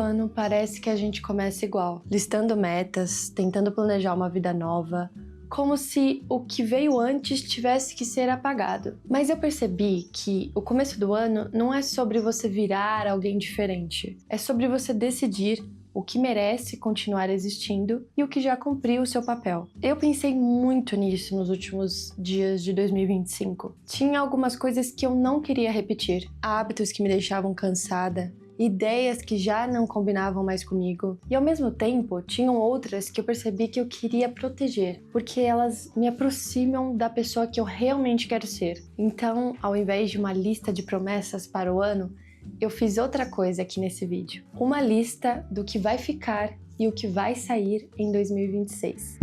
ano parece que a gente começa igual, listando metas, tentando planejar uma vida nova, como se o que veio antes tivesse que ser apagado. Mas eu percebi que o começo do ano não é sobre você virar alguém diferente, é sobre você decidir o que merece continuar existindo e o que já cumpriu o seu papel. Eu pensei muito nisso nos últimos dias de 2025. Tinha algumas coisas que eu não queria repetir, hábitos que me deixavam cansada, ideias que já não combinavam mais comigo, e ao mesmo tempo tinham outras que eu percebi que eu queria proteger, porque elas me aproximam da pessoa que eu realmente quero ser. Então, ao invés de uma lista de promessas para o ano, eu fiz outra coisa aqui nesse vídeo. Uma lista do que vai ficar e o que vai sair em 2026.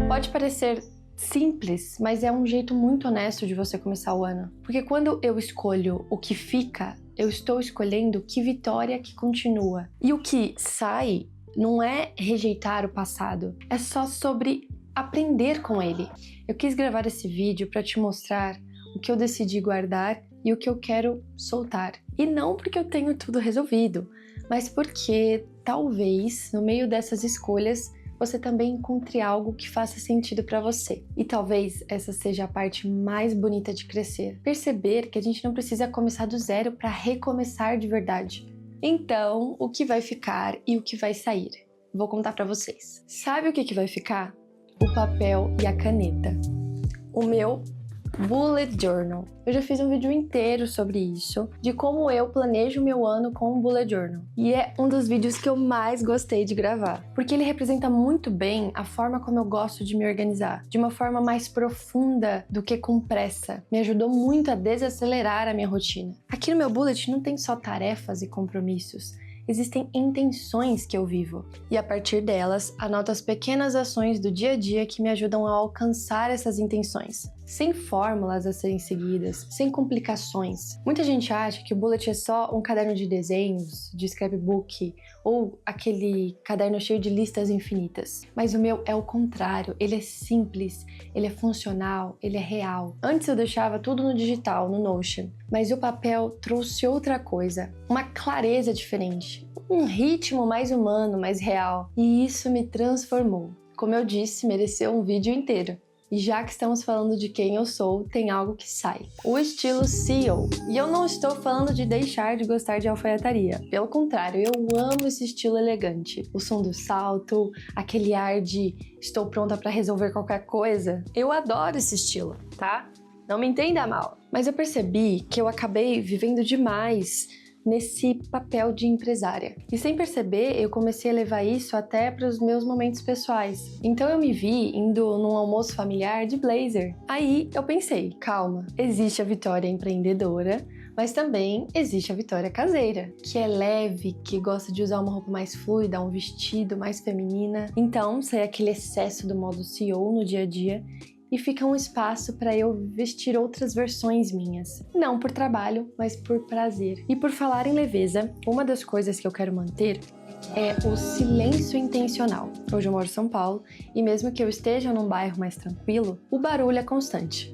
Pode parecer simples, mas é um jeito muito honesto de você começar o ano. Porque quando eu escolho o que fica, eu estou escolhendo que vitória que continua. E o que sai não é rejeitar o passado, é só sobre aprender com ele. Eu quis gravar esse vídeo para te mostrar o que eu decidi guardar e o que eu quero soltar. E não porque eu tenho tudo resolvido, mas porque talvez no meio dessas escolhas você também encontre algo que faça sentido para você. E talvez essa seja a parte mais bonita de crescer. Perceber que a gente não precisa começar do zero para recomeçar de verdade. Então, o que vai ficar e o que vai sair? Vou contar para vocês. Sabe o que vai ficar? O papel e a caneta. O meu Bullet Journal. Eu já fiz um vídeo inteiro sobre isso, de como eu planejo meu ano com um Bullet Journal. E é um dos vídeos que eu mais gostei de gravar, porque ele representa muito bem a forma como eu gosto de me organizar, de uma forma mais profunda do que com pressa. Me ajudou muito a desacelerar a minha rotina. Aqui no meu Bullet não tem só tarefas e compromissos, existem intenções que eu vivo. E a partir delas, anoto as pequenas ações do dia a dia que me ajudam a alcançar essas intenções. Sem fórmulas a serem seguidas, sem complicações. Muita gente acha que o Bullet é só um caderno de desenhos, de scrapbook, ou aquele caderno cheio de listas infinitas. Mas o meu é o contrário, ele é simples, ele é funcional, ele é real. Antes eu deixava tudo no digital, no Notion, mas o papel trouxe outra coisa, uma clareza diferente, um ritmo mais humano, mais real. E isso me transformou. Como eu disse, mereceu um vídeo inteiro. E já que estamos falando de quem eu sou, tem algo que sai. O estilo CEO. E eu não estou falando de deixar de gostar de alfaiataria. Pelo contrário, eu amo esse estilo elegante. O som do salto, aquele ar de estou pronta para resolver qualquer coisa. Eu adoro esse estilo, tá? Não me entenda mal. Mas eu percebi que eu acabei vivendo demais nesse papel de empresária. E sem perceber, eu comecei a levar isso até para os meus momentos pessoais. Então eu me vi indo num almoço familiar de blazer. Aí eu pensei, calma, existe a Vitória empreendedora, mas também existe a Vitória caseira, que é leve, que gosta de usar uma roupa mais fluida, um vestido mais feminina. Então, sai aquele excesso do modo CEO no dia a dia e fica um espaço para eu vestir outras versões minhas. Não por trabalho, mas por prazer. E por falar em leveza, uma das coisas que eu quero manter é o silêncio intencional. Hoje eu moro em São Paulo e mesmo que eu esteja num bairro mais tranquilo, o barulho é constante.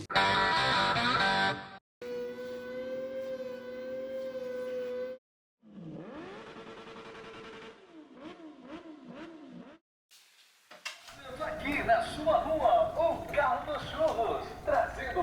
Aqui na sua rua, o Carro dos Churros, trazendo...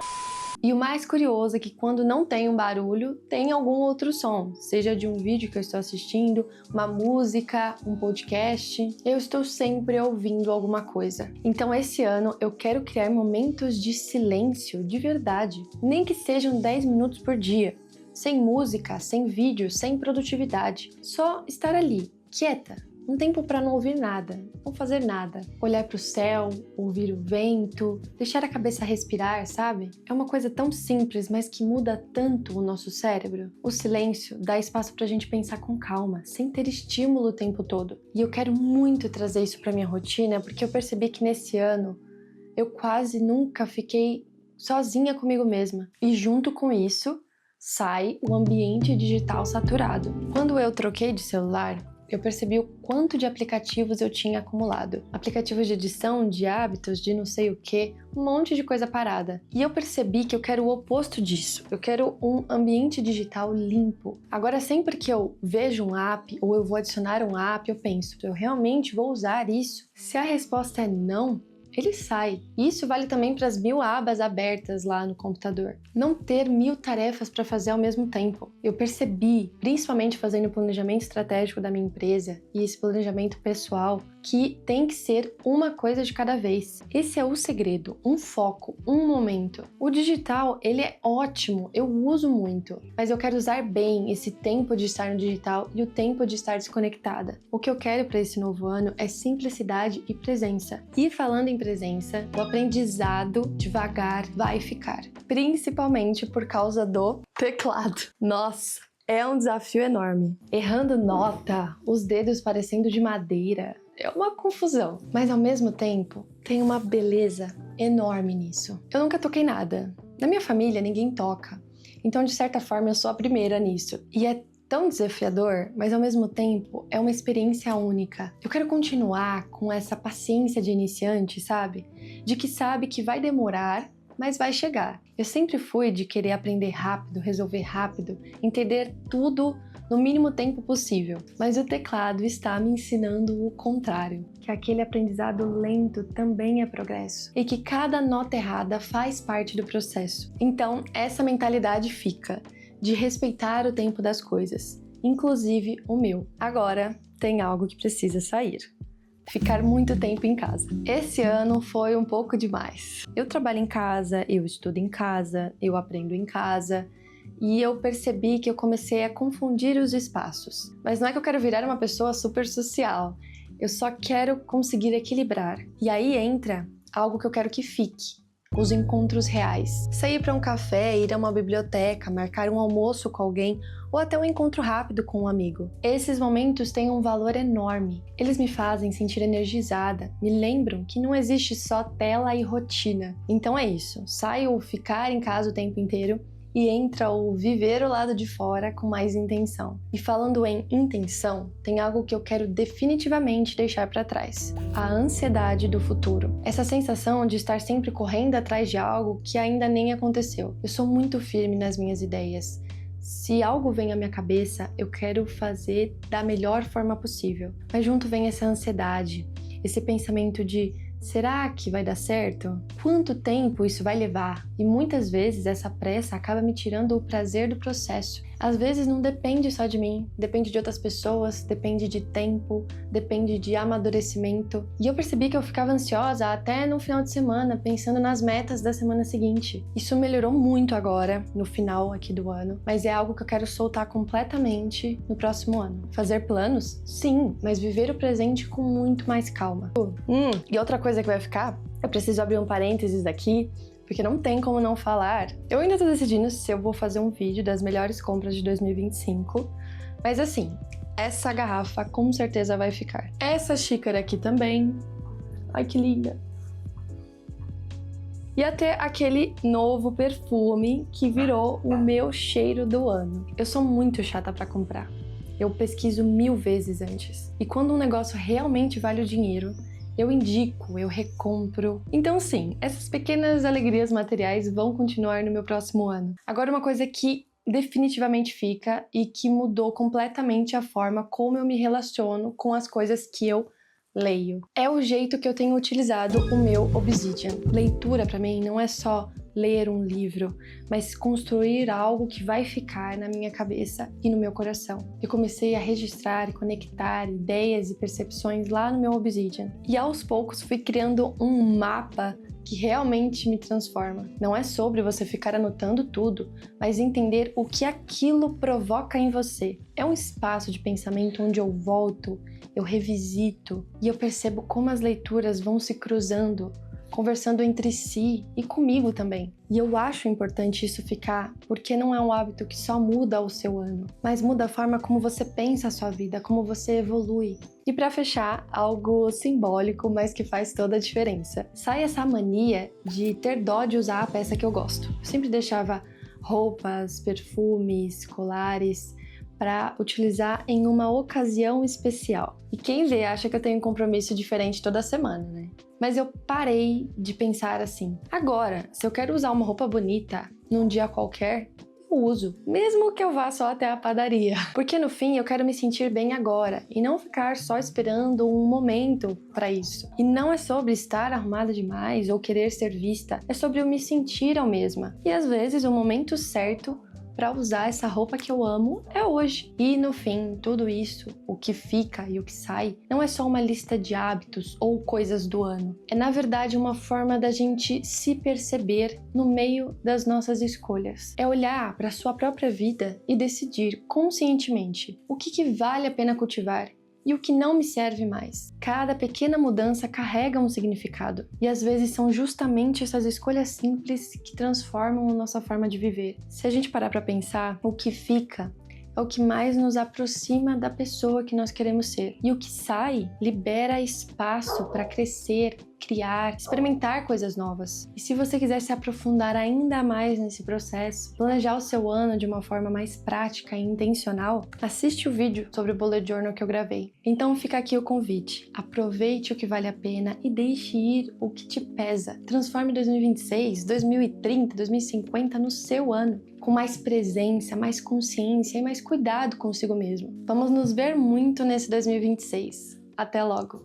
E o mais curioso é que quando não tem um barulho, tem algum outro som, seja de um vídeo que eu estou assistindo, uma música, um podcast, eu estou sempre ouvindo alguma coisa. Então esse ano eu quero criar momentos de silêncio de verdade, nem que sejam 10 minutos por dia, sem música, sem vídeo, sem produtividade, só estar ali, quieta. Um tempo para não ouvir nada, não fazer nada. Olhar para o céu, ouvir o vento, deixar a cabeça respirar, sabe? É uma coisa tão simples, mas que muda tanto o nosso cérebro. O silêncio dá espaço para a gente pensar com calma, sem ter estímulo o tempo todo. E eu quero muito trazer isso para minha rotina, porque eu percebi que nesse ano eu quase nunca fiquei sozinha comigo mesma. E junto com isso, sai o ambiente digital saturado. Quando eu troquei de celular, eu percebi o quanto de aplicativos eu tinha acumulado. Aplicativos de edição, de hábitos, de não sei o que, um monte de coisa parada. E eu percebi que eu quero o oposto disso. Eu quero um ambiente digital limpo. Agora, sempre que eu vejo um app ou eu vou adicionar um app, eu penso, eu realmente vou usar isso? Se a resposta é não, ele sai. Isso vale também para as 1000 abas abertas lá no computador. Não ter 1000 tarefas para fazer ao mesmo tempo. Eu percebi, principalmente fazendo o planejamento estratégico da minha empresa e esse planejamento pessoal, que tem que ser uma coisa de cada vez. Esse é o segredo, um foco, um momento. O digital, ele é ótimo, eu uso muito, mas eu quero usar bem esse tempo de estar no digital e o tempo de estar desconectada. O que eu quero para esse novo ano é simplicidade e presença. E falando em presença, o aprendizado devagar vai ficar, principalmente por causa do teclado. Nossa! É um desafio enorme. Errando nota, os dedos parecendo de madeira. É uma confusão. Mas ao mesmo tempo, tem uma beleza enorme nisso. Eu nunca toquei nada. Na minha família, ninguém toca. Então, de certa forma, eu sou a primeira nisso. E é tão desafiador, mas ao mesmo tempo é uma experiência única. Eu quero continuar com essa paciência de iniciante, sabe? De que sabe que vai demorar, mas vai chegar. Eu sempre fui de querer aprender rápido, resolver rápido, entender tudo no mínimo tempo possível. Mas o teclado está me ensinando o contrário, que aquele aprendizado lento também é progresso e que cada nota errada faz parte do processo. Então, essa mentalidade fica de respeitar o tempo das coisas, inclusive o meu. Agora, tem algo que precisa sair. Ficar muito tempo em casa. Esse ano foi um pouco demais. Eu trabalho em casa, eu estudo em casa, eu aprendo em casa e eu percebi que eu comecei a confundir os espaços. Mas não é que eu quero virar uma pessoa super social, eu só quero conseguir equilibrar. E aí entra algo que eu quero que fique. Os encontros reais. Sair para um café, ir a uma biblioteca, marcar um almoço com alguém ou até um encontro rápido com um amigo. Esses momentos têm um valor enorme. Eles me fazem sentir energizada, me lembram que não existe só tela e rotina. Então é isso, sai o ficar em casa o tempo inteiro e entra o viver o lado de fora com mais intenção. E falando em intenção, tem algo que eu quero definitivamente deixar para trás: a ansiedade do futuro. Essa sensação de estar sempre correndo atrás de algo que ainda nem aconteceu. Eu sou muito firme nas minhas ideias. Se algo vem à minha cabeça, eu quero fazer da melhor forma possível. Mas junto vem essa ansiedade, esse pensamento de: será que vai dar certo? Quanto tempo isso vai levar? E muitas vezes essa pressa acaba me tirando o prazer do processo. Às vezes não depende só de mim, depende de outras pessoas, depende de tempo, depende de amadurecimento. E eu percebi que eu ficava ansiosa até no final de semana, pensando nas metas da semana seguinte. Isso melhorou muito agora, no final aqui do ano, mas é algo que eu quero soltar completamente no próximo ano. Fazer planos? Sim, mas viver o presente com muito mais calma. E outra coisa que vai ficar, eu preciso abrir um parênteses aqui, porque não tem como não falar. Eu ainda tô decidindo se eu vou fazer um vídeo das melhores compras de 2025, mas assim, essa garrafa com certeza vai ficar. Essa xícara aqui também. Ai, que linda! E até aquele novo perfume que virou o meu cheiro do ano. Eu sou muito chata pra comprar. Eu pesquiso 1000 vezes antes. E quando um negócio realmente vale o dinheiro, eu indico, eu recompro. Então sim, essas pequenas alegrias materiais vão continuar no meu próximo ano. Agora, uma coisa que definitivamente fica e que mudou completamente a forma como eu me relaciono com as coisas que eu leio. É o jeito que eu tenho utilizado o meu Obsidian. Leitura para mim não é só ler um livro, mas construir algo que vai ficar na minha cabeça e no meu coração. Eu comecei a registrar e conectar ideias e percepções lá no meu Obsidian. E aos poucos fui criando um mapa que realmente me transforma. Não é sobre você ficar anotando tudo, mas entender o que aquilo provoca em você. É um espaço de pensamento onde eu volto, eu revisito e eu percebo como as leituras vão se cruzando, conversando entre si e comigo também. E eu acho importante isso ficar, porque não é um hábito que só muda o seu ano, mas muda a forma como você pensa a sua vida, como você evolui. E para fechar, algo simbólico, mas que faz toda a diferença. Sai essa mania de ter dó de usar a peça que eu gosto. Eu sempre deixava roupas, perfumes, colares para utilizar em uma ocasião especial. E quem vê acha que eu tenho um compromisso diferente toda semana, né? Mas eu parei de pensar assim. Agora, se eu quero usar uma roupa bonita num dia qualquer, eu uso, mesmo que eu vá só até a padaria. Porque no fim eu quero me sentir bem agora e não ficar só esperando um momento para isso. E não é sobre estar arrumada demais ou querer ser vista, é sobre eu me sentir eu mesma. E às vezes o momento certo para usar essa roupa que eu amo é hoje. E no fim, tudo isso, o que fica e o que sai, não é só uma lista de hábitos ou coisas do ano. É na verdade uma forma da gente se perceber no meio das nossas escolhas. É olhar para a sua própria vida e decidir conscientemente o que vale a pena cultivar e o que não me serve mais. Cada pequena mudança carrega um significado, e às vezes são justamente essas escolhas simples que transformam a nossa forma de viver. Se a gente parar para pensar, o que fica é o que mais nos aproxima da pessoa que nós queremos ser. E o que sai libera espaço para crescer, criar, experimentar coisas novas. E se você quiser se aprofundar ainda mais nesse processo, planejar o seu ano de uma forma mais prática e intencional, assiste o vídeo sobre o Bullet Journal que eu gravei. Então fica aqui o convite. Aproveite o que vale a pena e deixe ir o que te pesa. Transforme 2026, 2030, 2050 no seu ano, com mais presença, mais consciência e mais cuidado consigo mesmo. Vamos nos ver muito nesse 2026. Até logo!